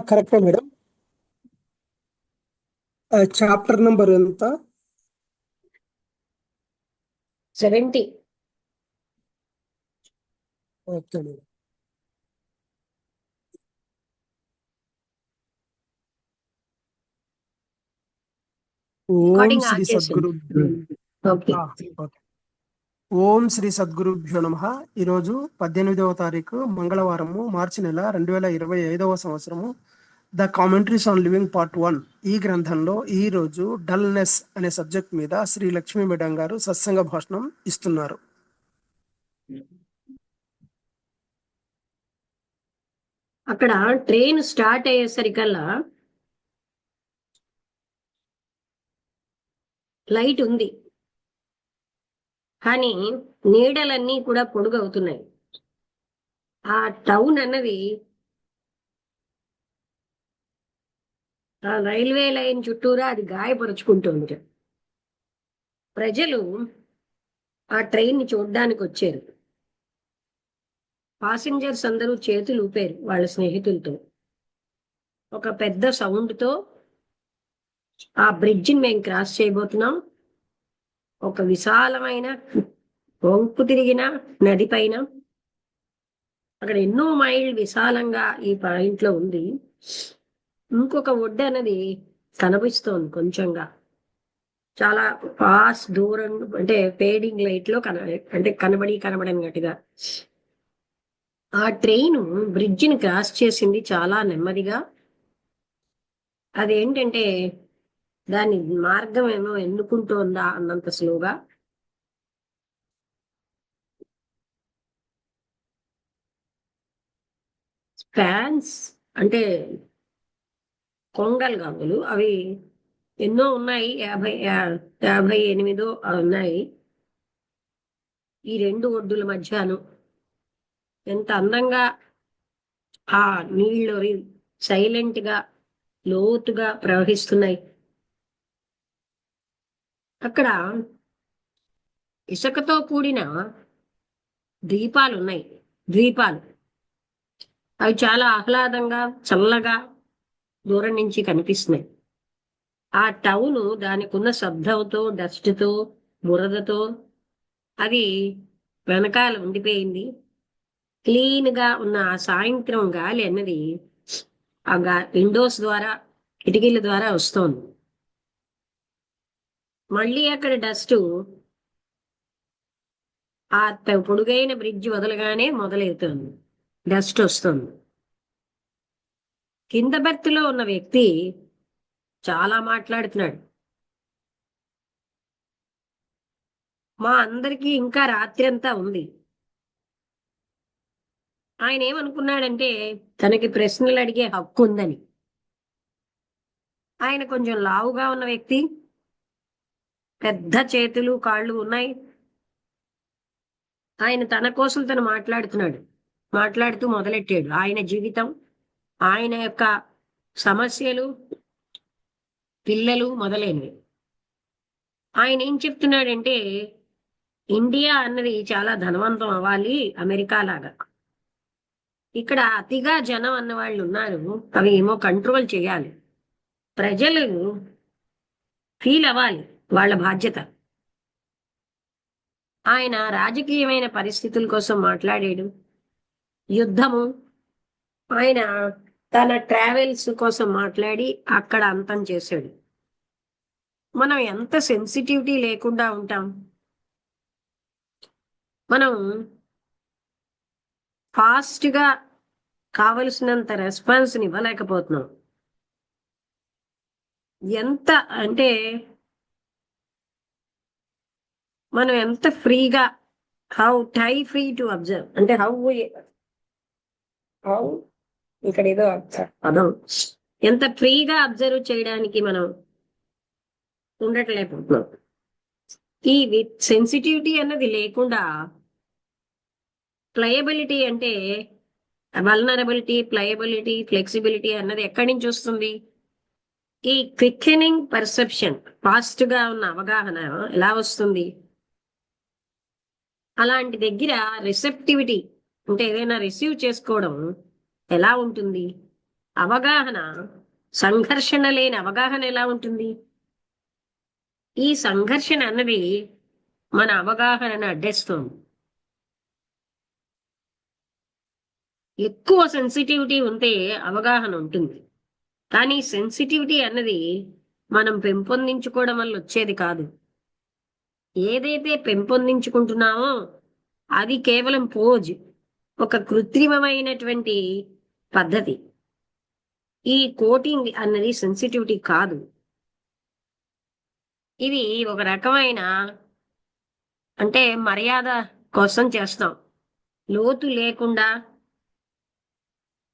కరెక్టే madam. Chapter number ఎంత? 70. Okay madam. ఓం శ్రీ సద్గురు. ఓకే. ఓకే. ఓం శ్రీ సద్గురుభ్యో నమః. ఈరోజు 18వ తారీఖు మంగళవారము, మార్చి నెల 2025వ సంవత్సరము. The commentaries on living part 1 ఈ గ్రంథంలో ఈ రోజు డల్నెస్ అనే సబ్జెక్ట్ మీద శ్రీ లక్ష్మీ మేడం గారు సత్సంగ భాషణం ఇస్తున్నారు. అక్కడ ట్రైన్ స్టార్ట్ అయ్యేసరికల్లా లైట్ ఉంది, కానీ నీడలన్నీ కూడా పొడుగవుతున్నాయి. ఆ టౌన్ అన్నది ఆ రైల్వే లైన్ చుట్టూరా అది గాయపరుచుకుంటుంది. ప్రజలు ఆ ట్రైన్ ని చూడడానికి వచ్చారు. పాసింజర్స్ అందరూ చేతులు ఊపారు వాళ్ళ స్నేహితులతో. ఒక పెద్ద సౌండ్ తో ఆ బ్రిడ్జిని మేము క్రాస్ చేయబోతున్నాం. ఒక విశాలమైన వంపు తిరిగిన నది పైన, అక్కడ ఎన్నో మైళ్ళు విశాలంగా ఈ పాయింట్ లో ఉంది. ఇంకొక ఒడ్డు అనేది కనిపిస్తోంది కొంచెంగా, చాలా ఫాస్ట్ దూరం, అంటే ఫేడింగ్ లైట్ లో అంటే కనబడనట్టుగా. ఆ ట్రైన్ బ్రిడ్జిని క్రాస్ చేసింది చాలా నెమ్మదిగా. అదేంటంటే దాని మార్గం ఏమో ఎన్నుకుంటోందా అన్నంత స్లోగా. స్పాన్స్ అంటే కొంగల్ గంగులు, అవి ఎన్నో ఉన్నాయి, 58 ఉన్నాయి. ఈ రెండు ఒడ్డుల మధ్యను ఎంత అందంగా ఆ నీళ్ళు సైలెంట్ గా లోతుగా ప్రవహిస్తున్నాయి. అక్కడ ఇసుకతో కూడిన ద్వీపాలు. అవి చాలా ఆహ్లాదంగా చల్లగా దూరం నుంచి కనిపిస్తున్నాయి. ఆ టౌన్ దానికి ఉన్న శబ్దంతో, డస్ట్తో, బురదతో అది వెనకాల ఉండిపోయింది. క్లీన్ గా ఉన్న ఆ సాయంత్రం గాలి అన్నది ఆ విండోస్ ద్వారా, కిటికీల ద్వారా వస్తోంది. మళ్ళీ అక్కడ డస్ట్ ఆ పొడుగైన బ్రిడ్జ్ వదలగానే మొదలవుతోంది, డస్ట్ వస్తుంది. కింద బెర్త్లో ఉన్న వ్యక్తి చాలా మాట్లాడుతున్నాడు. మా అందరికీ ఇంకా రాత్రి అంతా ఉంది. ఆయన ఏమనుకున్నాడంటే తనకి ప్రశ్నలు అడిగే హక్కు ఉందని. ఆయన కొంచెం లావుగా ఉన్న వ్యక్తి, పెద్ద చేతులు కాళ్ళు ఉన్నాయి. ఆయన తన కోసం తను మాట్లాడుతూ మొదలెట్టాడు ఆయన జీవితం, ఆయన యొక్క సమస్యలు, పిల్లలు మొదలైనవి. ఆయన ఏం చెప్తున్నాడంటే ఇండియా అన్నది చాలా ధనవంతం అవ్వాలి అమెరికా లాగా. ఇక్కడ అతిగా జనం అన్న వాళ్ళు ఉన్నారు, అవి ఏమో కంట్రోల్ చేయాలి. ప్రజలు ఫీల్ అవ్వాలి, వాళ్ళ బాధ్యత. ఆయన రాజకీయమైన పరిస్థితుల కోసం మాట్లాడాడు, యుద్ధము. ఆయన తన ట్రావెల్స్ కోసం మాట్లాడి అక్కడ అంతం చేశాడు. మనం ఎంత సెన్సిటివిటీ లేకుండా ఉంటాం. మనం ఫాస్ట్గా కావలసినంత రెస్పాన్స్ని ఇవ్వలేకపోతున్నాం. ఎంత అంటే మనం ఎంత ఫ్రీగా, how tie free to observe, అంటే హౌ ఇక్కడ ఏదో పదం, ఎంత ఫ్రీగా అబ్జర్వ్ చేయడానికి మనం ఉండట్లేకపోతున్నాం. ఈ సెన్సిటివిటీ అన్నది లేకుండా ప్లయబిలిటీ, అంటే వల్నరబిలిటీ, ప్లయబిలిటీ, ఫ్లెక్సిబిలిటీ అన్నది ఎక్కడి నుంచి వస్తుంది? ఈ క్విక్కెనింగ్ పర్సెప్షన్, ఫాస్ట్ గా ఉన్న అవగాహన ఎలా వస్తుంది? అలాంటి దగ్గర రిసెప్టివిటీ, అంటే ఏదైనా రిసీవ్ చేసుకోవడం ఎలా ఉంటుంది? అవగాహన, సంఘర్షణ లేని అవగాహన ఎలా ఉంటుంది? ఈ సంఘర్షణ అన్నది మన అవగాహనను అడ్డేస్తుంది. ఎక్కువ సెన్సిటివిటీ ఉంటే అవగాహన ఉంటుంది, కానీ సెన్సిటివిటీ అన్నది మనం పెంపొందించుకోవడం వల్ల వచ్చేది కాదు. ఏదైతే పెంపొందించుకుంటున్నామో అది కేవలం పోజ్, ఒక కృత్రిమమైనటువంటి పద్ధతి. ఈ కోటింగ్ అన్నది సెన్సిటివిటీ కాదు. ఇది ఒక రకమైన, అంటే మర్యాద కోసం చేస్తాం, లోతు లేకుండా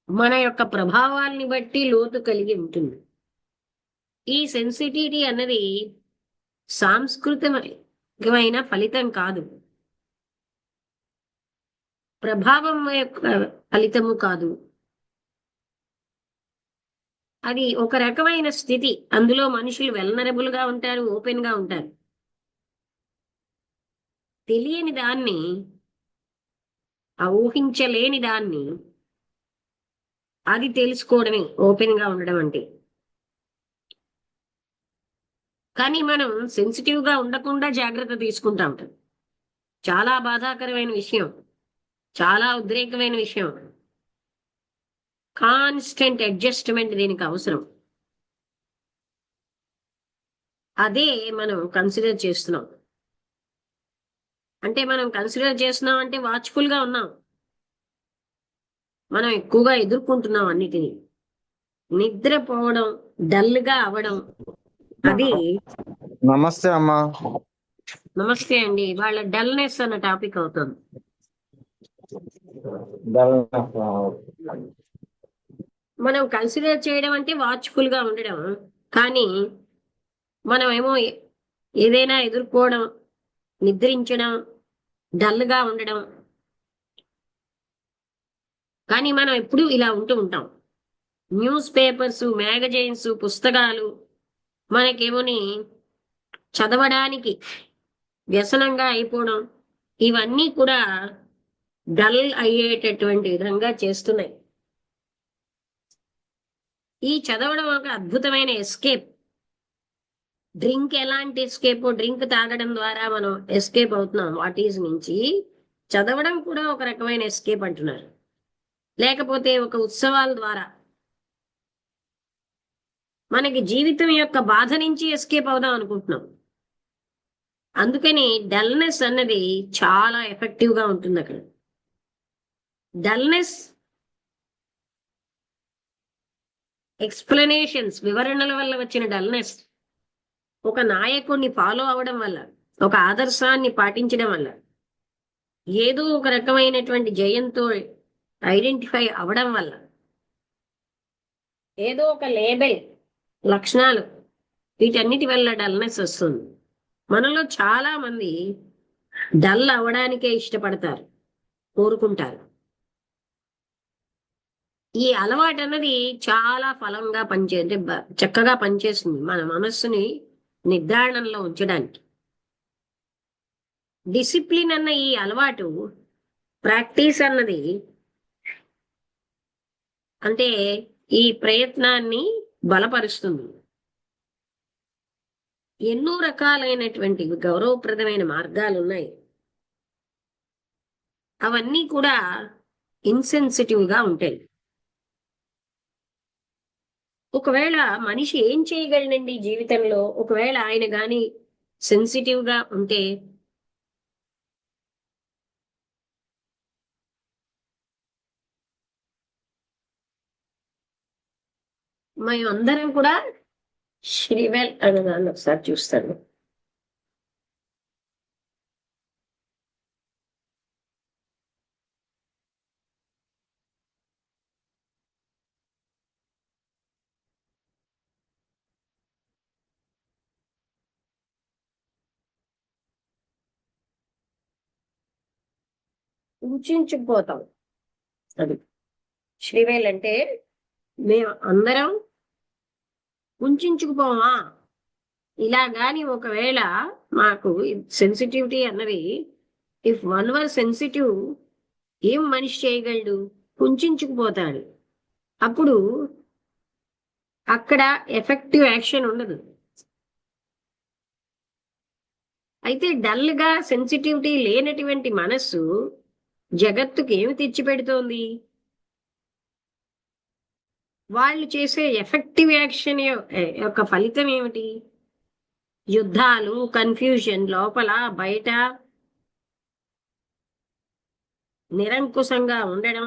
మన యొక్క ప్రభావాల్ని బట్టి లోతు కలిగి ఉంటుంది. ఈ సెన్సిటివిటీ అన్నది సాంస్కృతికమైన ఫలితం కాదు, ప్రభావం యొక్క ఫలితము కాదు. అది ఒక రకమైన స్థితి. అందులో మనుషులు వెల్నరబుల్ గా ఉంటారు, ఓపెన్ గా ఉంటారు. తెలియని దాన్ని, ఊహించలేని దాన్ని అది తెలుసుకోవడమే ఓపెన్ గా ఉండడం అంటే. కానీ మనం సెన్సిటివ్ గా ఉండకుండా జాగ్రత్త తీసుకుంటా ఉంటాం. చాలా బాధాకరమైన విషయం, చాలా ఉద్రేకమైన విషయం. కాన్స్టెంట్ అడ్జస్ట్మెంట్ దీనికి అవసరం. అదే మనం కన్సిడర్ చేస్తున్నాం. అంటే మనం కన్సిడర్ చేస్తున్నాం అంటే వాచ్ఫుల్ గా ఉన్నాం. మనం ఎక్కువగా ఎదుర్కొంటున్నాం అన్నిటినీ. నిద్రపోవడం, డల్ గా అవడం, అది. నమస్తే అమ్మా. నమస్తే అండి. వాళ్ళ డల్నెస్ అన్న టాపిక్ అవుతుంది. మనం కన్సిడర్ చేయడం అంటే వాచ్ఫుల్ గా ఉండడం, కానీ మనం ఏమో ఏదైనా ఎదుర్కోవడం, నిద్రించడం, డల్ గా ఉండడం. కానీ మనం ఎప్పుడు ఇలా ఉంటూ ఉంటాం. న్యూస్ పేపర్స్, మ్యాగజైన్స్, పుస్తకాలు మనకేమోని చదవడానికి వ్యసనంగా అయిపోవడం, ఇవన్నీ కూడా డల్ అయ్యేటటువంటి విధంగా చేస్తున్నాయి. ఈ చదవడం ఒక అద్భుతమైన ఎస్కేప్. డ్రింక్ ఎలాంటి ఎస్కేప్? డ్రింక్ తాగడం ద్వారా మనం ఎస్కేప్ అవుతున్నాం వాటీస్ నుంచి. చదవడం కూడా ఒక రకమైన ఎస్కేప్ అంటున్నారు. లేకపోతే ఒక ఉత్సవాల ద్వారా మనకి జీవితం యొక్క బాధ నుంచి ఎస్కేప్ అవుదాం అనుకుంటున్నాం. అందుకని డల్నెస్ అన్నది చాలా ఎఫెక్టివ్ గా ఉంటుంది అక్కడ. డల్నెస్, ఎక్స్ప్లెనేషన్స్, వివరణల వల్ల వచ్చిన డల్నెస్, ఒక నాయకుడిని ఫాలో అవడం వల్ల, ఒక ఆదర్శాన్ని పాటించడం వల్ల, ఏదో ఒక రకమైనటువంటి జయంతో ఐడెంటిఫై అవడం వల్ల, ఏదో ఒక లేబెల్, లక్షణాలు, వీటన్నిటి వల్ల డల్నెస్ వస్తుంది. మనలో చాలా మంది డల్ అవడానికే ఇష్టపడతారు, కోరుకుంటారు. ఈ అలవాటు అన్నది చాలా ఫలంగా అంటే చక్కగా పనిచేస్తుంది మన మనస్సుని నిర్ధారణలో ఉంచడానికి. డిసిప్లిన్ అన్న ఈ అలవాటు, ప్రాక్టీస్ అన్నది, అంటే ఈ ప్రయత్నాన్ని బలపరుస్తుంది. ఎన్నో రకాలైనటువంటి గౌరవప్రదమైన మార్గాలు ఉన్నాయి. అవన్నీ కూడా ఇన్సెన్సిటివ్ గా ఉంటాయి. ఒకవేళ మనిషి ఏం చేయగలనండి జీవితంలో, ఒకవేళ ఆయన గాని సెన్సిటివ్ గా ఉంటే? మేము అందరం కూడా శ్రీవెల్ అనే దాన్ని ఒకసారి చూస్తాను. కుంచుకుపోతాం. అది శ్రీవేల్ అంటే మేము అందరం కుంచుకుపోవా. ఇలా గాని ఒకవేళ మాకు సెన్సిటివిటీ అన్నది, ఇఫ్ వన్ వర్ సెన్సిటివ్, ఏం మనిషి చేయగలడు? కుంచుకుపోతాడు. అప్పుడు అక్కడ ఎఫెక్టివ్ యాక్షన్ ఉండదు. అయితే డల్ గా సెన్సిటివిటీ లేనటువంటి మనస్సు జగత్తుకి ఏమి తెచ్చిపెడుతోంది? వాళ్ళు చేసే ఎఫెక్టివ్ యాక్షన్ యొక్క ఫలితం ఏమిటి? యుద్ధాలు, కన్ఫ్యూజన్, లోపల బయట నిరంకుశంగా ఉండడం,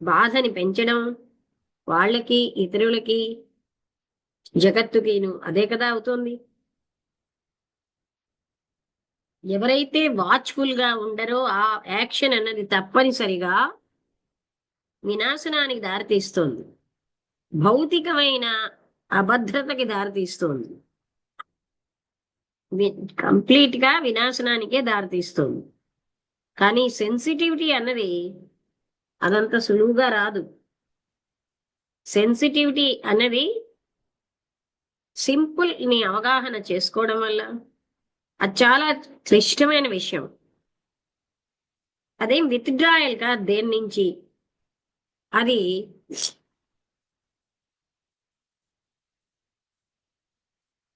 బాధని పెంచడం, వాళ్ళకి ఇతరులకి జగత్తుకిను అదే కదా అవుతోంది. ఎవరైతే వాచ్ఫుల్ గా ఉండరో ఆ యాక్షన్ అన్నది తప్పనిసరిగా వినాశనానికి దారితీస్తోంది, భౌతికమైన అభద్రతకి దారితీస్తోంది, కంప్లీట్ గా వినాశనానికే దారితీస్తోంది. కానీ సెన్సిటివిటీ అన్నది అదంత సులువుగా రాదు. సెన్సిటివిటీ అన్నది సింపుల్ ని అవగాహన చేసుకోవడం వల్ల అది చాలా క్లిష్టమైన విషయం. అదేం విత్డ్రాయల్ కాదు దేని నుంచి, అది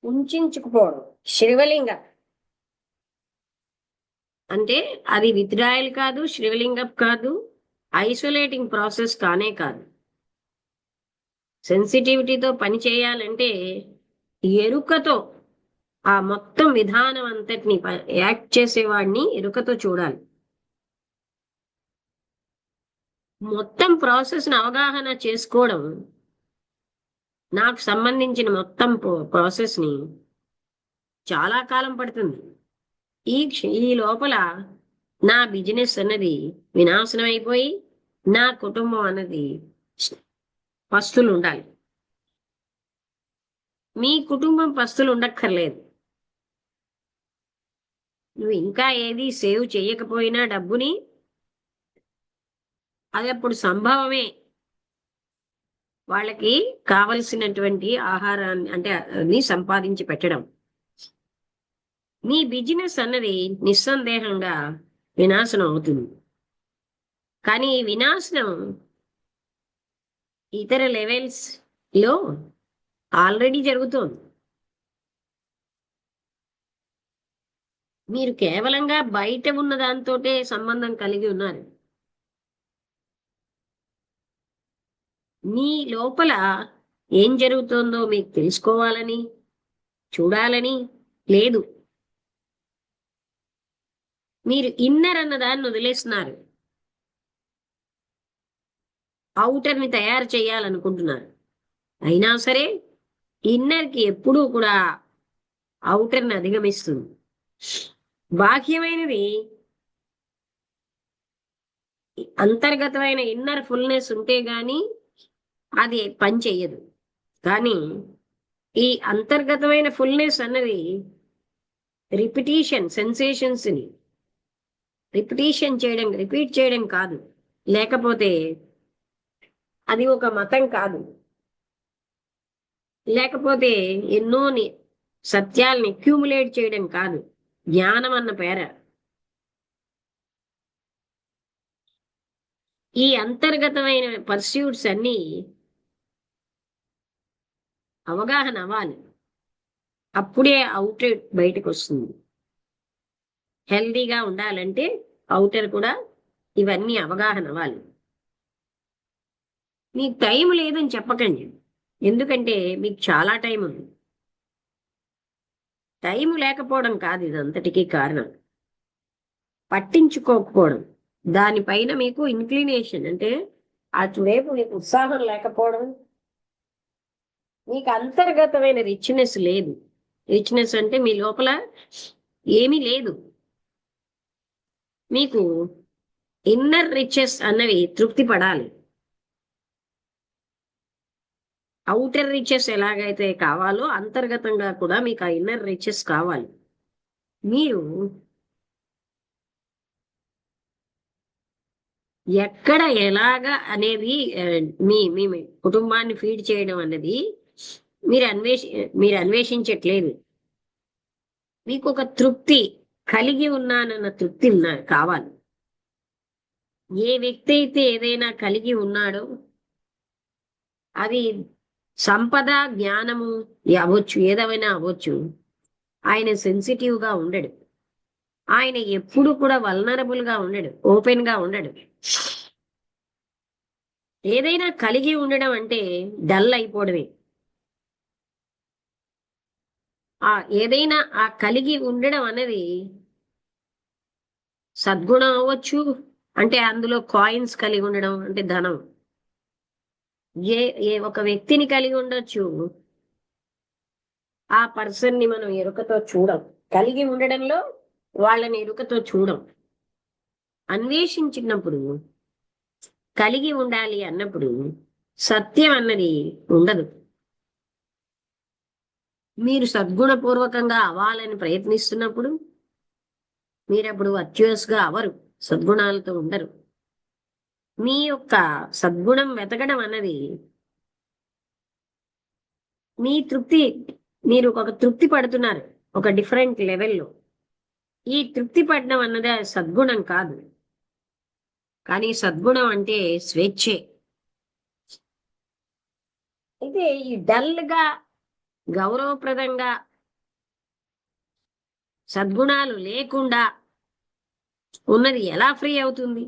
ఉంచుకుపోవడం. శివలింగం అంటే అది విత్డ్రాయల్ కాదు, శ్రీవలింగం కాదు, ఐసోలేటింగ్ ప్రాసెస్ కానే కాదు. సెన్సిటివిటీతో పని చేయాలంటే ఎరుకతో ఆ మొత్తం విధానం అంతటిని యాక్ట్ చేసేవాడిని ఎరుకతో చూడాలి. మొత్తం ప్రాసెస్ ని అవగాహన చేసుకోవడం, నాకు సంబంధించిన మొత్తం ప్రాసెస్ ని చాలా కాలం పడుతుంది. ఈ లోపల నా బిజినెస్ అన్నది వినాశనం అయిపోయి నా కుటుంబం అన్నది పస్తులు ఉండాలి. మీ కుటుంబం పస్తులు ఉండక్కర్లేదు. నువ్వు ఇంకా ఏది సేవ్ చేయకపోయినా డబ్బుని అది అప్పుడు సంభవమే. వాళ్ళకి కావలసినటువంటి ఆహారాన్ని అంటే అది సంపాదించి పెట్టడం. మీ బిజినెస్ అన్నది నిస్సందేహంగా వినాశనం అవుతుంది. కానీ ఈ వినాశనం ఇతర లెవెల్స్ లో ఆల్రెడీ జరుగుతోంది. మీరు కేవలంగా బయట ఉన్న దాంతోటే సంబంధం కలిగి ఉన్నారు. మీ లోపల ఏం జరుగుతోందో మీకు తెలుసుకోవాలని, చూడాలని లేదు. మీరు ఇన్నర్ అన్న దాన్ని వదిలేస్తున్నారు, అవుటర్ ని తయారు చేయాలనుకుంటున్నారు. అయినా సరే ఇన్నర్ కి ఎప్పుడూ కూడా అవుటర్ ని అధిగమిస్తుంది. బాహ్యమైనది అంతర్గతమైన ఇన్నర్ ఫుల్నెస్ ఉంటే గాని అది పని చెయ్యదు. కానీ ఈ అంతర్గతమైన ఫుల్నెస్ అన్నది రిపిటీషన్, సెన్సేషన్స్ ని రిపీట్ చేయడం కాదు, లేకపోతే అది ఒక మతం కాదు, లేకపోతే ఎన్నో సత్యాల్ని అక్యూములేట్ చేయడం కాదు, జ్ఞానం అన్న పేర. ఈ అంతర్గతమైన పర్స్యూట్స్ అన్ని అవగాహన అవ్వాలి. అప్పుడే అవుటర్ బయటకు వస్తుంది. హెల్దీగా ఉండాలంటే అవుటర్ కూడా ఇవన్నీ అవగాహన అవ్వాలి. మీకు టైం లేదని చెప్పకండి, ఎందుకంటే మీకు చాలా టైం ఉంది. టైం లేకపోవడం కాదు ఇదంతటికీ కారణం, పట్టించుకోకపోవడం. దానిపైన మీకు ఇన్క్లినేషన్ అంటే అటువైపు మీకు ఉత్సాహం లేకపోవడం. మీకు అంతర్గతమైన రిచ్నెస్ లేదు. రిచ్నెస్ అంటే మీ లోపల ఏమీ లేదు. మీకు ఇన్నర్ రిచెస్ అన్నవి తృప్తి పడాలి. అవుటర్ రిచెస్ ఎలాగైతే కావాలో అంతర్గతంగా కూడా మీకు ఆ ఇన్నర్ రిచెస్ కావాలి. మీరు ఎక్కడ ఎలాగా అనేది మీ మీ కుటుంబాన్ని ఫీడ్ చేయడం అనేది మీరు అన్వేషించట్లేదు. మీకు ఒక తృప్తి కలిగి ఉన్నానన్న తృప్తి కావాలి. ఏ వ్యక్తి అయితే ఏదైనా కలిగి ఉన్నాడో అది సంపద, జ్ఞానము అవ్వచ్చు, ఏదైనా అవ్వచ్చు, ఆయన సెన్సిటివ్ గా ఉండడు. ఆయన ఎప్పుడు కూడా వల్నరబుల్ గా ఉండడు, ఓపెన్ గా ఉండడు. ఏదైనా కలిగి ఉండడం అంటే డల్ అయిపోవడమే. ఆ ఏదైనా ఆ కలిగి ఉండడం అనేది సద్గుణం అవ్వచ్చు. అంటే అందులో కాయిన్స్ కలిగి ఉండడం అంటే ధనం. ఏ ఏ ఒక వ్యక్తిని కలిగి ఉండొచ్చు, ఆ పర్సన్ ని మనం ఎరుకతో చూడం. కలిగి ఉండడంలో వాళ్ళని ఎరుకతో చూడం. అన్వేషించినప్పుడు, కలిగి ఉండాలి అన్నప్పుడు సత్యం అన్నది ఉండదు. మీరు సద్గుణపూర్వకంగా అవ్వాలని ప్రయత్నిస్తున్నప్పుడు మీరప్పుడు వర్చువస్ గా అవరు, సద్గుణాలతో ఉండరు. మీ యొక్క సద్గుణం వెతకడం అన్నది మీ తృప్తి, మీరు ఒక తృప్తి పడుతున్నారు ఒక డిఫరెంట్ లెవెల్లో. ఈ తృప్తి పడడం అన్నది సద్గుణం కాదు. కానీ సద్గుణం అంటే స్వేచ్ఛే. అయితే ఈ డల్ గా, గౌరవప్రదంగా, సద్గుణాలు లేకుండా ఉన్నది ఎలా ఫ్రీ అవుతుంది?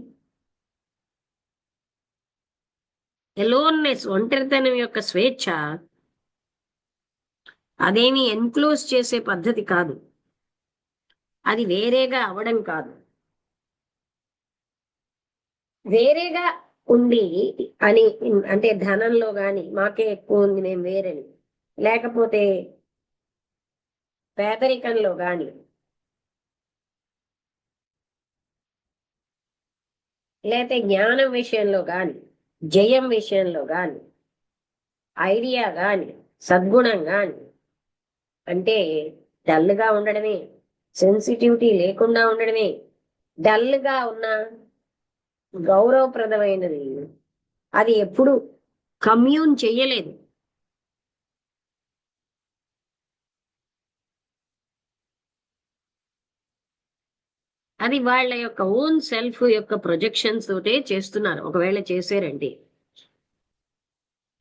ఎలోన్నెస్, ఒంటరితనం యొక్క స్వేచ్ఛ అదేమి ఎన్క్లోజ్ చేసే పద్ధతి కాదు. అది వేరేగా అవడం కాదు. వేరేగా ఉంది అని అంటే ధనంలో గాని మాకే ఎక్కువ ఉంది మేము వేరని, లేకపోతే పేదరికంలో గాని, లేకపోతే జ్ఞానం విషయంలో గాని, జయం విషయంలో గాని, ఐడియా గాని, సద్గుణం గాని, అంటే డల్గా ఉండడమే, సెన్సిటివిటీ లేకుండా ఉండడమే. డల్గా ఉన్న గౌరవప్రదమైనది అది ఎప్పుడు కమ్యూన్ చెయ్యలేదు. అది వాళ్ళ యొక్క ఓన్ సెల్ఫ్ యొక్క ప్రొజెక్షన్స్ తోటే చేస్తున్నారు. ఒకవేళ చేశారంటే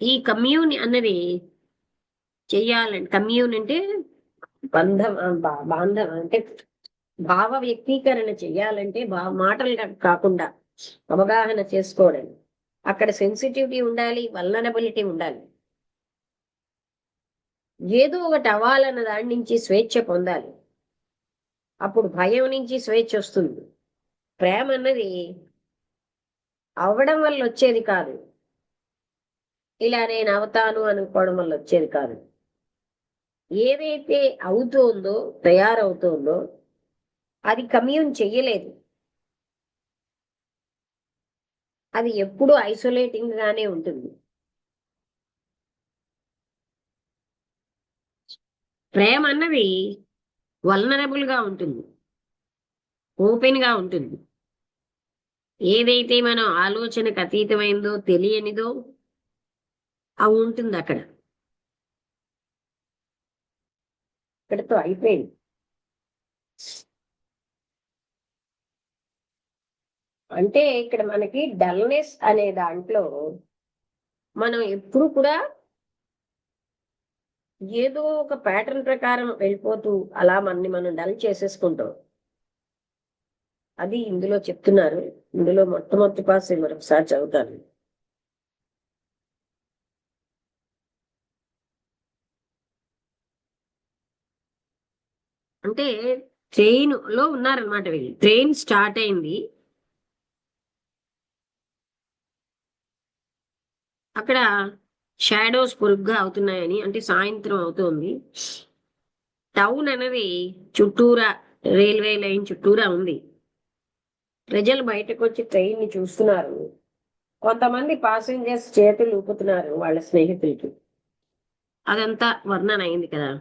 ఈ కమ్యూన్ అన్నది చెయ్యాలంటే, కమ్యూన్ అంటే బంధం, బాంధవం అంటే భావ వ్యక్తీకరణ చెయ్యాలంటే మాటలు కాకుండా అవగాహన చేసుకోవడం. అక్కడ సెన్సిటివిటీ ఉండాలి, వల్నరబిలిటీ ఉండాలి. ఏదో ఒకటి అవ్వాలన్న దాని నుంచి స్వేచ్ఛ పొందాలి. అప్పుడు భయం నుంచి స్వేచ్ఛ వస్తుంది. ప్రేమ అన్నది అవ్వడం వల్ల వచ్చేది కాదు, ఇలా నేను అవుతాను అనుకోవడం వల్ల వచ్చేది కాదు. ఏదైతే అవుతోందో, తయారవుతోందో అది కమ్యూన్ చెయ్యలేదు. అది ఎప్పుడూ ఐసోలేటింగ్ గానే ఉంటుంది. ప్రేమ అన్నది వల్నరబుల్ గా ఉంటుంది, ఓపెన్ గా ఉంటుంది. ఏదైతే మనం ఆలోచనకు అతీతమైందో, తెలియనిదో అవి ఉంటుంది అక్కడ. ఇక్కడతో అయిపోయింది. అంటే ఇక్కడ మనకి డల్నెస్ అనే దాంట్లో మనం ఎప్పుడు కూడా ఏదో ఒక ప్యాటర్న్ ప్రకారం వెళ్ళిపోతూ అలా మనని మనం డల్ చేసేసుకుంటాం. అది ఇందులో చెప్తున్నారు. ఇందులో మొట్టమొదటి పాస్ మరొకసారి చదువుతాను. అంటే ట్రైన్ లో ఉన్నారనమాట వీళ్ళు. ట్రైన్ స్టార్ట్ అయింది, అక్కడ షాడోస్ పొరుగ్గా అవుతున్నాయని, అంటే సాయంత్రం అవుతోంది. టౌన్ అనేది చుట్టూరా, రైల్వే లైన్ చుట్టూరా ఉంది. ప్రజలు బయటకు వచ్చి ట్రైన్ ని చూస్తున్నారు. కొంతమంది పాసెంజర్స్ చేతులు ఊపుతున్నారు వాళ్ళ స్నేహితులకి. అదంతా వర్ణన అయింది కదా.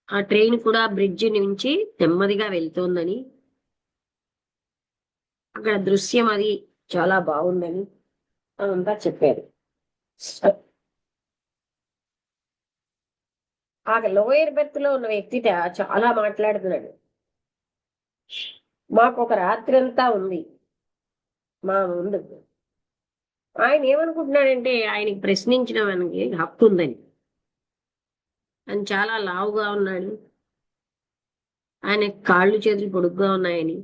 ఆ ట్రైన్ కూడా బ్రిడ్జ్ నుంచి నెమ్మదిగా వెళ్తోందని, అక్కడ దృశ్యం అది చాలా బాగుందని అదంతా చెప్పారు. ఆ లోయర్ బెర్త్ లో ఉన్న వ్యక్తి చాలా మాట్లాడుతున్నాడు. మాకు ఒక రాత్రి అంతా ఉంది మా ముందు. ఆయన ఏమనుకుంటున్నాడంటే ఆయనకి ప్రశ్నించడానికి హక్కు ఉందని. ఆయన చాలా లావుగా ఉన్నాడు, ఆయన కాళ్ళు చేతులు పొడుగ్గా ఉన్నాయని,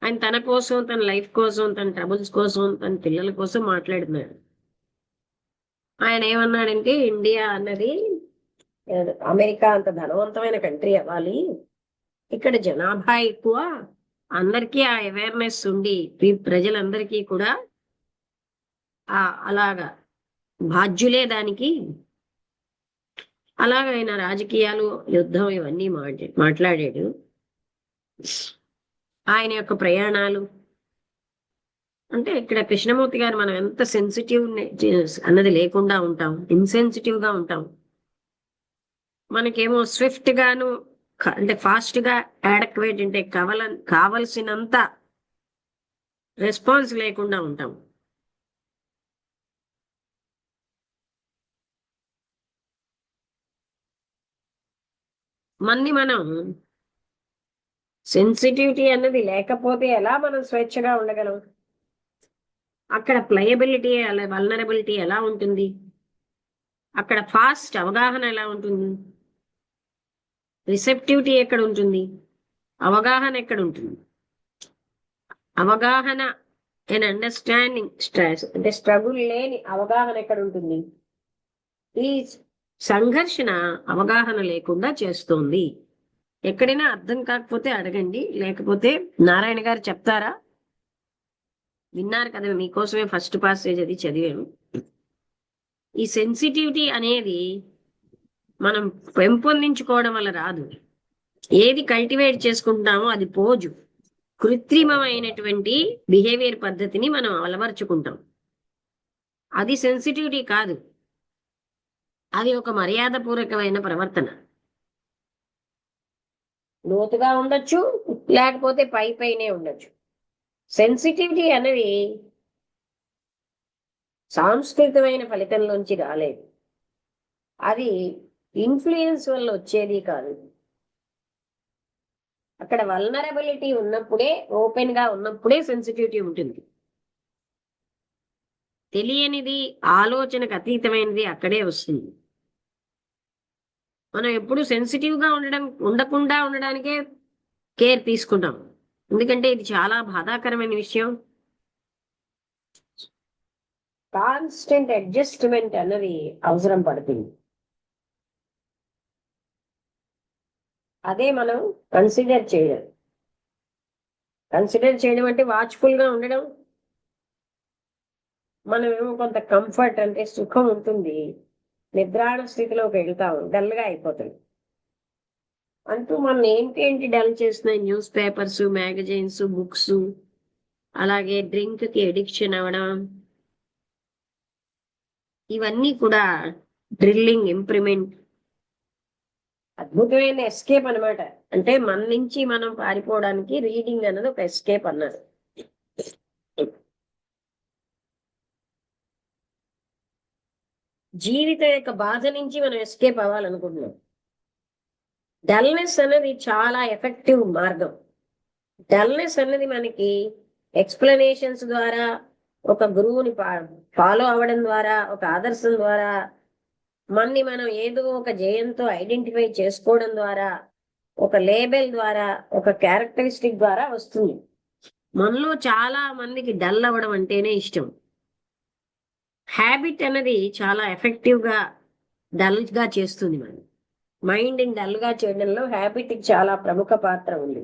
ఆయన తన కోసం, తన లైఫ్ కోసం, తన ట్రబుల్స్ కోసం, తన పిల్లల కోసం మాట్లాడుతున్నాడు. ఆయన ఏమన్నాడంటే ఇండియా అన్నది అమెరికా అంత ధనవంతమైన కంట్రీ అవ్వాలి, ఇక్కడ జనాభా ఎక్కువ, అందరికీ ఆ అవేర్నెస్ ఉండి ప్రజలందరికీ కూడా అలాగా బాధ్యులే దానికి. అలాగ ఆయన రాజకీయాలు, యుద్ధం ఇవన్నీ మాట్లాడాడు. ఆయన యొక్క ప్రయాణాలు అంటే ఇక్కడ కృష్ణమూర్తి గారు మనం ఎంత సెన్సిటివ్ అన్నది లేకుండా ఉంటాం, ఇన్సెన్సిటివ్ గా ఉంటాం. మనకేమో స్విఫ్ట్ గాను అంటే ఫాస్ట్ గా యాడక్వేట్ అంటే కావలసినంత రెస్పాన్స్ లేకుండా ఉంటాం. మనం సెన్సిటివిటీ అన్నది లేకపోతే ఎలా మనం స్వేచ్ఛగా ఉండగలం? అక్కడ ప్లయబిలిటీ, వల్నరబిలిటీ ఎలా ఉంటుంది? అక్కడ ఫాస్ట్ అవగాహన ఎలా ఉంటుంది? రిసెప్టివిటీ ఎక్కడ ఉంటుంది? అవగాహన ఎక్కడ ఉంటుంది? అవగాహన అండ్ అండర్స్టాండింగ్ స్ట్రెస్ అంటే స్ట్రగుల్ లేని అవగాహన ఎక్కడ ఉంటుంది? ఈ సంఘర్షణ అవగాహన లేకుండా చేస్తోంది. ఎక్కడైనా అర్థం కాకపోతే అడగండి, లేకపోతే నారాయణ గారు చెప్తారా? విన్నారు కదా, మీకోసమే ఫస్ట్ పాసేజ్ అది చదివాను. ఈ సెన్సిటివిటీ అనేది మనం పెంపొందించుకోవడం వల్ల రాదు. ఏది కల్టివేట్ చేసుకుంటామో అది పోజు, కృత్రిమమైనటువంటి బిహేవియర్ పద్ధతిని మనం అలవర్చుకుంటాం. అది సెన్సిటివిటీ కాదు, అది ఒక మర్యాదపూర్వకమైన ప్రవర్తన. లోతుగా ఉండొచ్చు, లేకపోతే పైనే ఉండొచ్చు. సెన్సిటివిటీ అనేది సాంస్కృతికమైన ఫలితంలోంచి రాలేదు, అది ఇన్ఫ్లుయెన్స్ వల్ల వచ్చేది కాదు. అక్కడ వల్నరబిలిటీ ఉన్నప్పుడే, ఓపెన్ గా ఉన్నప్పుడే సెన్సిటివిటీ ఉంటుంది. తెలియనిది, ఆలోచనకు అతీతమైనది అక్కడే వస్తుంది. మనం ఎప్పుడు సెన్సిటివ్ గా ఉండకుండా ఉండడానికే కేర్ తీసుకుంటాం, ఎందుకంటే ఇది చాలా బాధాకరమైన విషయం. కాన్స్టెంట్ అడ్జస్ట్మెంట్ అన్నది అవసరం పడుతుంది. అదే మనం కన్సిడర్ చేయడం అంటే వాచ్ఫుల్ గా ఉండడం. మనమేమో కొంత కంఫర్ట్ అంటే సుఖం ఉంటుంది, నిద్రాణ స్థితిలోకి వెళ్తాం, డల్ గా అయిపోతుంది. అంటూ మనం ఏంటి డల్ చేస్తున్నాయి? న్యూస్ పేపర్స్, మ్యాగజైన్స్, బుక్స్, అలాగే డ్రింక్ కి అడిక్షన్ అవ్వడం, ఇవన్నీ కూడా డ్రిల్లింగ్, ఇంప్రూవ్మెంట్, అద్భుతమైన ఎస్కేప్ అన్నమాట. అంటే మన నుంచి మనం పారిపోవడానికి రీడింగ్ అన్నది ఒక ఎస్కేప్ అన్నారు. జీవితం యొక్క బాధ నుంచి మనం ఎస్కేప్ అవ్వాలనుకుంటున్నాం. డల్నెస్ అనేది చాలా ఎఫెక్టివ్ మార్గం. డల్నెస్ అనేది మనకి ఎక్స్ప్లెనేషన్స్ ద్వారా, ఒక గురువుని ఫాలో అవ్వడం ద్వారా, ఒక ఆదర్శం ద్వారా, మనం ఏదో ఒక జయంతో ఐడెంటిఫై చేసుకోవడం ద్వారా, ఒక లేబెల్ ద్వారా, ఒక క్యారెక్టరిస్టిక్ ద్వారా వస్తుంది. మనలో చాలా మందికి డల్ అవ్వడం అంటేనే ఇష్టం. హ్యాబిట్ అనేది చాలా ఎఫెక్టివ్ గా డల్ గా చేస్తుంది. మనం మైండ్ డల్ గా చేయడంలో హ్యాబిట్ చాలా ప్రముఖ పాత్ర ఉంది.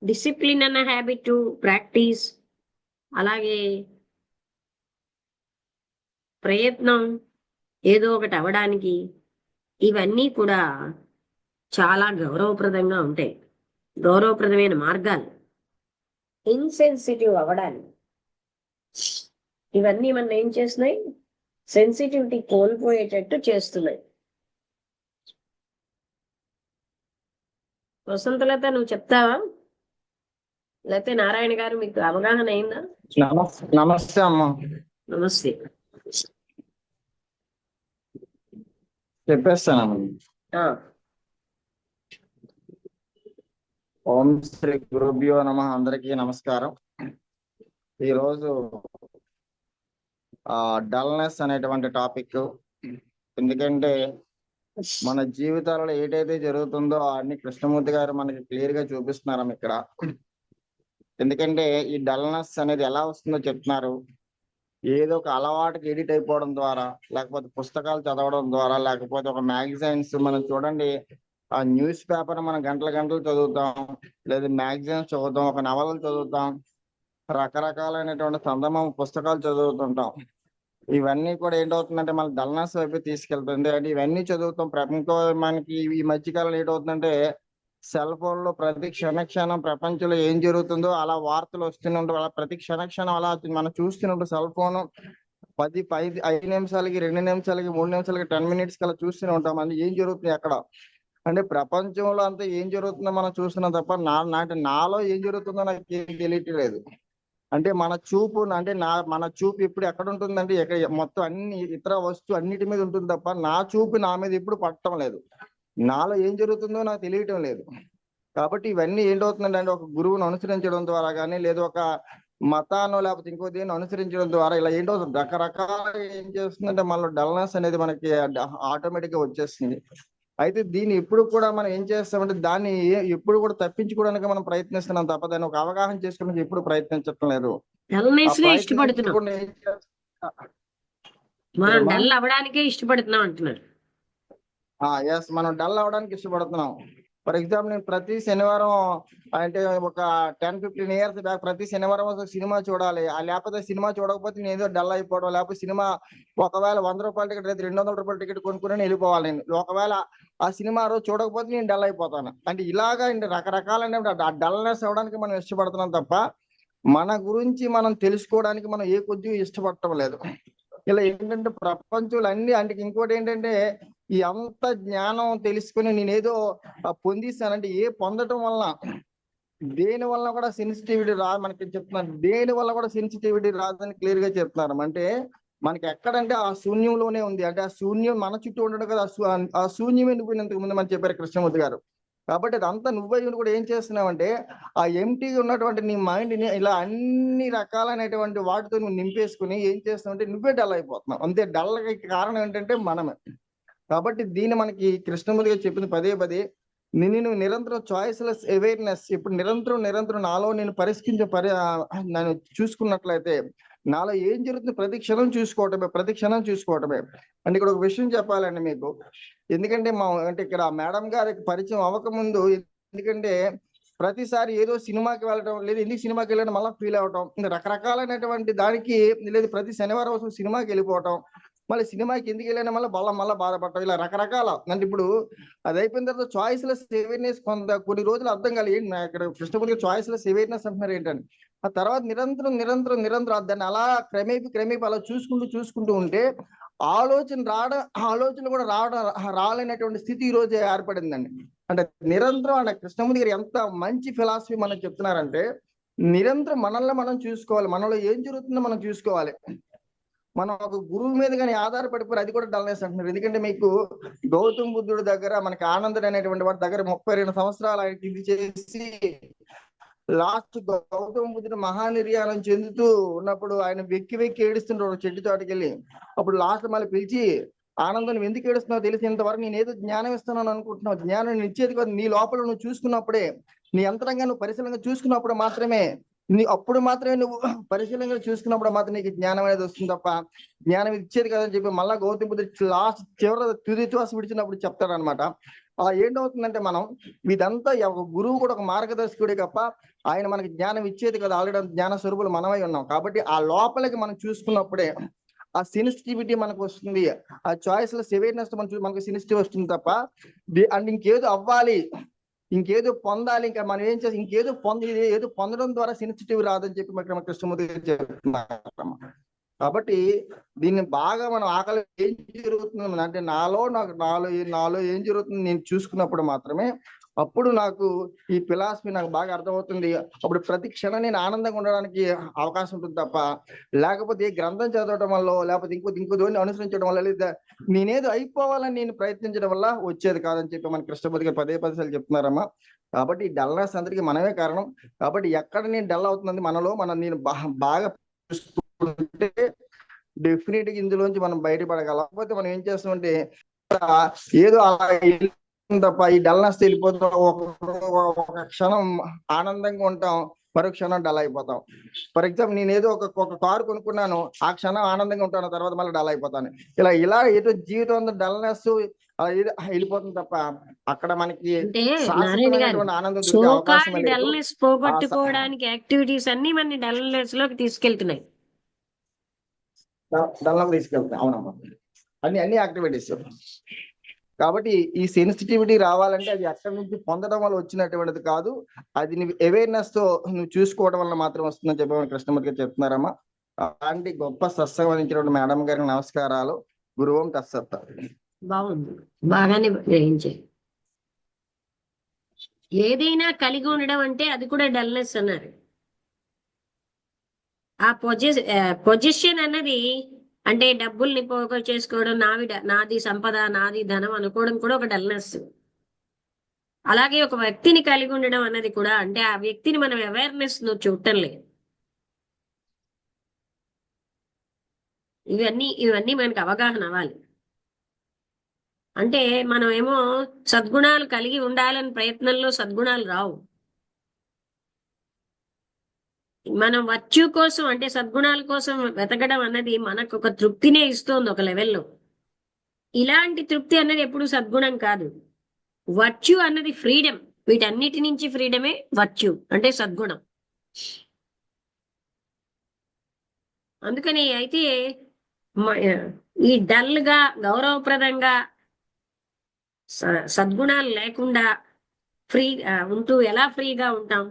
డిసిప్లిన్ అన్న హ్యాబిట్, ప్రాక్టీస్, అలాగే ప్రయత్నం ఏదో ఒకటి అవ్వడానికి, ఇవన్నీ కూడా చాలా గౌరవప్రదంగా ఉంటాయి, గౌరవప్రదమైన మార్గాలు. ఇన్సెన్సిటివ్ అవ్వడానికి ఇవన్నీ మనం ఏం చేస్తున్నాయి? సెన్సిటివిటీ కోల్పోయేటట్టు చేస్తున్నాయి. వసంతలత, నువ్వు చెప్తావా? లేకపోతే నారాయణ గారు మీకు అవగాహన అయిందా? నమస్తే అమ్మా. నమస్తే. చెప్పేస్తానమ్మా. ఓం శ్రీ గురుభ్యో నమ. అందరికీ నమస్కారం. ఈరోజు డల్నెస్ అనేటువంటి టాపిక్. ఎందుకంటే మన జీవితాలలో ఏదైతే జరుగుతుందో అన్ని కృష్ణమూర్తి గారు మనకి క్లియర్ గా చూపిస్తున్నారు ఇక్కడ. ఎందుకంటే ఈ డల్నెస్ అనేది ఎలా వస్తుందో చెప్తున్నారు. ఏదో ఒక అలవాటుకి ఎడిట్ అయిపోవడం ద్వారా, లేకపోతే పుస్తకాలు చదవడం ద్వారా, లేకపోతే ఒక మ్యాగజైన్స్ మనం చూడండి, ఆ న్యూస్ పేపర్ మనం గంటల గంటలు చదువుతాం, లేదా మ్యాగజైన్స్ చదువుతాం, ఒక నవలలు చదువుతాం, రకరకాలైనటువంటి సందర్భం పుస్తకాలు చదువుతుంటాం. ఇవన్నీ కూడా ఏంటవుతుందంటే మన డల్నెస్ వైపు తీసుకెళ్తుంది. అంటే ఇవన్నీ చదువుతాం. ఇంకో మనకి ఈ మధ్యకాలంలో ఏంటవుతుందంటే సెల్ ఫోన్ లో ప్రతి క్షణం ప్రపంచంలో ఏం జరుగుతుందో అలా వార్తలు వస్తూనే ఉంటాయి. అలా ప్రతి క్షణం అలా మనం చూస్తున్నప్పుడు సెల్ ఫోన్ 5 నిమిషాలకి, 2 నిమిషాలకి, 3 నిమిషాలకి, 10 minutes అలా చూస్తూనే ఉంటాం. అది ఏం జరుగుతుంది అక్కడ అంటే ప్రపంచంలో అంతా ఏం జరుగుతుందో మనం చూస్తున్నాం తప్ప నాలో ఏం జరుగుతుందో నాకు ఏం తెలియట్లేదు. అంటే మన చూపు మన చూపు ఇప్పుడు ఎక్కడ ఉంటుందంటే మొత్తం అన్ని ఇతర అన్నిటి మీద ఉంటుంది తప్ప నా చూపు నా మీద ఎప్పుడు పట్టడం లేదు. నాలో ఏం జరుగుతుందో నాకు తెలియటం లేదు. కాబట్టి ఇవన్నీ ఏంటవుతుందంటే అంటే ఒక గురువును అనుసరించడం ద్వారా కానీ, లేదా ఒక మతానో లేకపోతే ఇంకో దేన్ని అనుసరించడం ద్వారా ఇలా ఏంటవుతుంది రకరకాల ఏం చేస్తుందంటే మనలో డల్నెస్ అనేది మనకి ఆటోమేటిక్ గా వచ్చేస్తుంది. అయితే దీన్ని ఎప్పుడు కూడా మనం ఏం చేస్తామంటే దాన్ని ఎప్పుడు కూడా తప్పించుకోవడానికి మనం ప్రయత్నిస్తున్నాం తప్ప దాన్ని ఒక అవగాహన చేసుకోవడానికి ఎప్పుడు ప్రయత్నించడం లేదు. డల్నెస్ నే ఇష్టపడుతున్నాం. మనం ఏమ్మా? డల్ అవడానికే ఇష్టపడుతున్నాం అంటున్నారు. ఎస్, మనం డల్ అవడానికి ఇష్టపడుతున్నాం. ఫర్ ఎగ్జాంపుల్ నేను ప్రతి శనివారం అంటే ఒక 10-15 years బ్యాక్ ప్రతి శనివారం ఒక సినిమా చూడాలి. లేకపోతే సినిమా చూడకపోతే నేను ఏదో డల్ అయిపోవడం, లేకపోతే సినిమా ఒకవేళ 100 రూపాయల టికెట్ లేదా 200 రూపాయల టికెట్ కొనుక్కుని వెళ్ళిపోవాలి. నేను ఒకవేళ ఆ సినిమా రోజు చూడకపోతే నేను డల్ అయిపోతాను. అంటే ఇలాగా రకరకాలైన డల్నెస్ అవడానికి మనం ఇష్టపడుతున్నాం తప్ప మన గురించి మనం తెలుసుకోవడానికి మనం ఏ కొద్దిగా ఇష్టపడటం లేదు. ఇలా ఏంటంటే ప్రపంచంలో అన్ని అంటే ఇంకోటి ఏంటంటే ఈ అంత జ్ఞానం తెలుసుకుని నేనేదో పొందిస్తానంటే పొందటం వల్ల దేని వల్ల కూడా సెన్సిటివిటీ రాదు మనకి చెప్తున్నారు. దేని వల్ల కూడా సెన్సిటివిటీ రాదని క్లియర్ గా చెప్తున్నారు. అంటే మనకి ఎక్కడంటే ఆ శూన్యంలోనే ఉంది. అంటే ఆ శూన్యం మన చుట్టూ ఉండడం కదా, ఆ శూన్యం ఎండిపోయినంతకు ముందు మనం చెప్పారు కృష్ణమూర్తి గారు. కాబట్టి అదంతా నువ్వై కూడా ఏం చేస్తున్నావంటే ఆ ఎంటీగా ఉన్నటువంటి నీ మైండ్ ని ఇలా అన్ని రకాలైనటువంటి వాటితో నువ్వు నింపేసుకుని ఏం చేస్తున్నావు అంటే నువ్వే డల్ అయిపోతున్నావు. అంతే. డల్ కారణం ఏంటంటే మనమే. కాబట్టి దీన్ని మనకి కృష్ణమూర్తి గారు చెప్పింది పదే నేను నిరంతరం చాయిస్లెస్ అవేర్నెస్. ఇప్పుడు నిరంతరం నాలో నేను నన్ను చూసుకున్నట్లయితే నాలో ఏం జరుగుతుంది ప్రతి క్షణం చూసుకోవటమే. అంటే ఇక్కడ ఒక విషయం చెప్పాలండి మీకు. ఎందుకంటే అంటే ఇక్కడ మేడం గారికి పరిచయం అవ్వకముందు, ఎందుకంటే ప్రతిసారి ఏదో సినిమాకి వెళ్ళడం, లేదా ఎందుకు సినిమాకి వెళ్ళడం మళ్ళీ ఫీల్ అవటం, రకరకాలైనటువంటి దానికి, లేదు ప్రతి శనివారం కోసం సినిమాకి వెళ్ళిపోవటం, మళ్ళీ సినిమాకి ఎందుకు వెళ్ళినా మళ్ళీ బాధపడటం, ఇలా రకరకాల. అంటే ఇప్పుడు అది అయిపోయిన తర్వాత చాయిస్లెస్ అవేర్నెస్ కొన్ని రోజులు అర్థం కాలేదు. ఏంటి ఇక్కడ కృష్ణమూర్తి చాయిస్లెస్ అవేర్నెస్ అంటున్నారు ఏంటని. ఆ తర్వాత నిరంతరం దాన్ని అలా క్రమేపీ అలా చూసుకుంటూ ఉంటే ఆలోచన కూడా రాలేనటువంటి స్థితి ఈ రోజు ఏర్పడిందండి. అంటే నిరంతరం అంటే కృష్ణమూర్తి గారు ఎంత మంచి ఫిలాసఫీ మనకు చెప్తున్నారంటే నిరంతరం మనల్ని మనం చూసుకోవాలి. మనలో ఏం జరుగుతుందో మనం చూసుకోవాలి. మనం ఒక గురువు మీద కానీ ఆధారపడిపోయి అది కూడా డల్నెస్ అంటున్నారు. ఎందుకంటే మీకు గౌతమ బుద్ధుడి దగ్గర మనకి ఆనందుడు అనేటువంటి వాడి దగ్గర 32 సంవత్సరాలు ఆయనకి ఇది చేసి లాస్ట్ గౌతమ బుద్ధుడు మహానిర్యాణం చెందుతూ ఉన్నప్పుడు ఆయన వెక్కి ఏడుస్తుంటాడు చెట్టు చోటుకి వెళ్ళి. అప్పుడు లాస్ట్ మళ్ళీ పిలిచి, ఆనందం నువ్వు ఎందుకు ఏడుస్తున్నావు తెలిసి, ఇంతవరకు నేను ఏదో జ్ఞానం ఇస్తున్నాను అనుకుంటున్నావు. జ్ఞానం నేను ఇచ్చేది కాదు, నీ లోపల నువ్వు చూసుకున్నప్పుడే, నీ అంతరంగా నువ్వు పరిశీలనగా చూసుకున్నప్పుడు మాత్రమే నువ్వు పరిశీలనగా చూసుకున్నప్పుడు మాత్రం నీకు జ్ఞానం అనేది వస్తుంది తప్ప జ్ఞానం ఇచ్చేది కదని చెప్పి మళ్ళా గౌతమ బుద్ధుడు లాస్ట్ తుది శ్వాస విడిచినప్పుడు చెప్తాడనమాట. అలా ఏంటవుతుందంటే మనం ఇదంతా గురువు కూడా ఒక మార్గదర్శకుడే తప్ప ఆయన మనకి జ్ఞానం ఇచ్చేది కదా. ఆల్రెడీ జ్ఞాన స్వరూపులు మనమై ఉన్నాం. కాబట్టి ఆ లోపలికి మనం చూసుకున్నప్పుడే ఆ సెన్సిటివిటీ మనకు వస్తుంది. ఆ చాయిస్లెస్ అవేర్నెస్ మనకు సెన్సిటివ్ వస్తుంది తప్ప అండ్ ఇంకేదో అవ్వాలి, ఇంకేదో పొందాలి, ఇంకా మనం ఏం చేసి ఇంకేదో ఏదో పొందడం ద్వారా సెన్సిటివ్ రాదని చెప్పి మన కృష్ణమూర్తి చెప్తున్నారు. కాబట్టి దీన్ని బాగా మనం ఆకలి ఏం జరుగుతుంది అంటే నాలో ఏం జరుగుతుంది నేను చూసుకున్నప్పుడు మాత్రమే అప్పుడు నాకు ఈ ఫిలాసఫీ నాకు బాగా అర్థమవుతుంది. అప్పుడు ప్రతి క్షణం నేను ఆనందంగా ఉండడానికి అవకాశం ఉంటుంది తప్ప, లేకపోతే ఈ గ్రంథం చదవటం వల్ల, లేకపోతే ఇంకో దోని అనుసరించడం వల్ల, లేదా నేనేదో అయిపోవాలని నేను ప్రయత్నించడం వల్ల వచ్చేది కాదని చెప్పి మన కృష్ణపతి గారు పదే సార్లు చెప్తున్నారమ్మా. కాబట్టి ఈ డల్నెస్ అందరికీ మనమే కారణం. కాబట్టి ఎక్కడ నేను డల్ అవుతుంది మనలో నేను బాగా చూసుకుంటే డెఫినెట్ గా ఇందులోంచి మనం బయటపడగలం. లేకపోతే మనం ఏం చేస్తామంటే ఏదో అలా తప్ప ఈ డల్నెస్ వెళ్ళిపోతాం. ఒక క్షణం ఆనందంగా ఉంటాం, మరో క్షణం డల్ అయిపోతాం. ఫర్ ఎగ్జాంపుల్ నేను ఏదో ఒక కారు కొనుక్కున్నాను, ఆ క్షణం ఆనందంగా ఉంటాను, తర్వాత మళ్ళీ డల్ అయిపోతాను. ఇలా ఏదో జీవితం డల్నెస్ వెళ్ళిపోతుంది తప్ప అక్కడ మనకి అంటే నారాయణ గారు, శాశ్వతమైనటువంటి ఆనందం దొరికే సో అవకాశం కాల్డ్ లేదు. డల్నెస్ పోగొట్టుకోవడానికి యాక్టివిటీస్ అన్ని మన డల్నెస్ లోకి తీసుకెళ్తున్నాయి. డల్నెస్ తీసుకెళ్తాయి. అవునమ్మా, అన్ని యాక్టివిటీస్. కాబట్టి ఈ సెన్సిటివిటీ రావాలంటే అది ఎక్కడి నుంచి పొందడం వల్ల వచ్చినటువంటిది కాదు, అది నువ్వు అవేర్నెస్ తో నువ్వు చూసుకోవడం వల్ల మాత్రం వస్తుందని చెప్పి కృష్ణమూర్తి గారు చెప్తున్నారమ్మా. అలాంటి గొప్ప సత్సంగం మేడం గారికి నమస్కారాలు. గురువం తత్సత్. బాగుంది, బాగానే గ్రహించారు. ఏదైనా కలిగి ఉండడం అంటే అది కూడా డల్నెస్ అన్నారు. ఆ పొజిషన్ అన్నది అంటే డబ్బుల్ని పోగొ చేసుకోవడం, నాది సంపద, నాది ధనం అనుకోవడం కూడా ఒక డల్నెస్. అలాగే ఒక వ్యక్తిని కలిగి ఉండడం అన్నది కూడా, అంటే ఆ వ్యక్తిని మనం అవేర్నెస్ నువ్వు చూడటం లేదు. ఇవన్నీ మనకు అవగాహన అవ్వాలి. అంటే మనం ఏమో సద్గుణాలు కలిగి ఉండాలని ప్రయత్నంలో సద్గుణాలు రావు. మనం వర్చ్యూ కోసం, అంటే సద్గుణాల కోసం వెతకడం అన్నది మనకు ఒక తృప్తినే ఇస్తోంది ఒక లెవెల్లో. ఇలాంటి తృప్తి అన్నది ఎప్పుడు సద్గుణం కాదు. వర్చ్యూ అన్నది ఫ్రీడమ్, వీటన్నిటి నుంచి ఫ్రీడమే వర్చ్యూ అంటే సద్గుణం. అందుకని అయితే ఈ డల్ గా గౌరవప్రదంగా సద్గుణాలు లేకుండా ఉంటూ ఎలా ఫ్రీగా ఉంటాం?